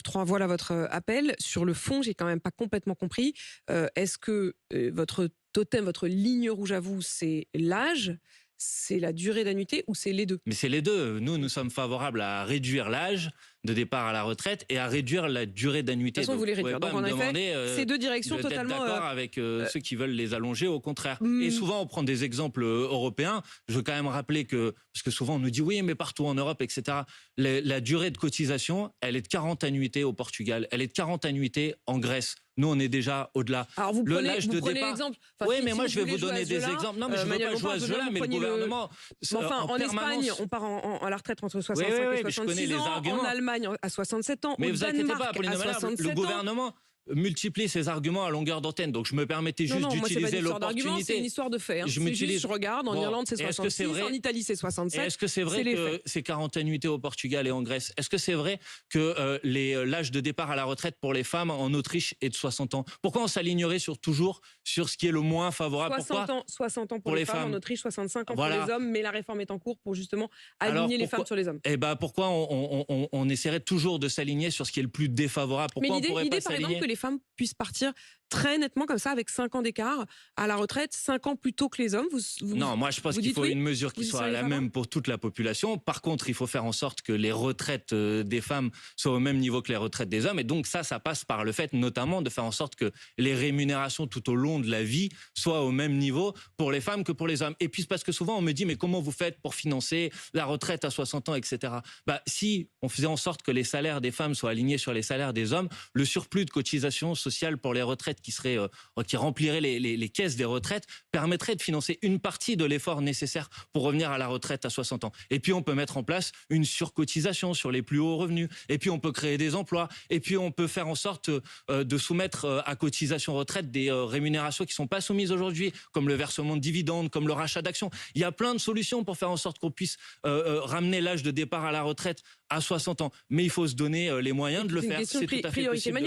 100.3, voilà votre appel. Sur le fond, j'ai quand même pas complètement compris. Est-ce que votre totem, votre ligne rouge à vous, c'est l'âge, c'est la durée d'annuité ou c'est les deux? Mais c'est les deux. Nous sommes favorables à réduire l'âge de départ à la retraite et à réduire la durée d'annuité. De toute façon, vous les réduire. Donc, en effet, ces deux directions d'être totalement... d'accord avec ceux qui veulent les allonger, au contraire. Et souvent, on prend des exemples européens. Je veux quand même rappeler que, parce que souvent on nous dit oui, mais partout en Europe, etc., la durée de cotisation, elle est de 40 annuités au Portugal, elle est de 40 annuités en Grèce. Nous, on est déjà au-delà. Alors, vous prenez l'exemple. Oui, mais moi, je vais vous donner des exemples. Non, mais je ne veux pas jouer à ce jeu-là, mais le gouvernement... Enfin, en Espagne, on part à la retraite entre 65 et 66 ans. En Allemagne, à 67 ans. Mais au vous inquiétez Danemark, pas, à 67 le gouvernement multiplie ses arguments à longueur d'antenne. Donc je me permettais juste d'utiliser l'opportunité. C'est une histoire de fait. Je regarde, en Irlande c'est 66, en Italie c'est 67. Est-ce que c'est vrai que c'est 40 annuités au Portugal et en Grèce? Est-ce que c'est vrai que l'âge de départ à la retraite pour les femmes en Autriche est de 60 ans? Pourquoi on s'alignerait toujours sur ce qui est le moins favorable? 60 ans pour les femmes en Autriche, 65 ans pour les hommes, mais la réforme est en cours pour justement aligner les femmes sur les hommes. Eh ben pourquoi on essaierait toujours de s'aligner sur ce qui est le plus défavorable? Pourquoi on pourrait pas s'aligner? Par exemple, que les femmes puissent partir très nettement comme ça, avec 5 ans d'écart à la retraite, 5 ans plus tôt que les hommes. Non, moi je pense qu'il faut une mesure qui soit la même pour toute la population. Par contre, il faut faire en sorte que les retraites des femmes soient au même niveau que les retraites des hommes. Et donc ça passe par le fait notamment de faire en sorte que les rémunérations tout au long de la vie soient au même niveau pour les femmes que pour les hommes. Et puis parce que souvent on me dit mais comment vous faites pour financer la retraite à 60 ans, etc. Si on faisait en sorte que les salaires des femmes soient alignés sur les salaires des hommes, le surplus de cotisations sociales pour les retraites qui remplirait les caisses des retraites permettrait de financer une partie de l'effort nécessaire pour revenir à la retraite à 60 ans. Et puis on peut mettre en place une surcotisation sur les plus hauts revenus. Et puis on peut créer des emplois. Et puis on peut faire en sorte de soumettre à cotisation retraite des rémunérations qui sont pas soumises aujourd'hui, comme le versement de dividendes, comme le rachat d'actions. Il y a plein de solutions pour faire en sorte qu'on puisse ramener l'âge de départ à la retraite à 60 ans. Mais il faut se donner les moyens de le faire. C'est tout à fait possible.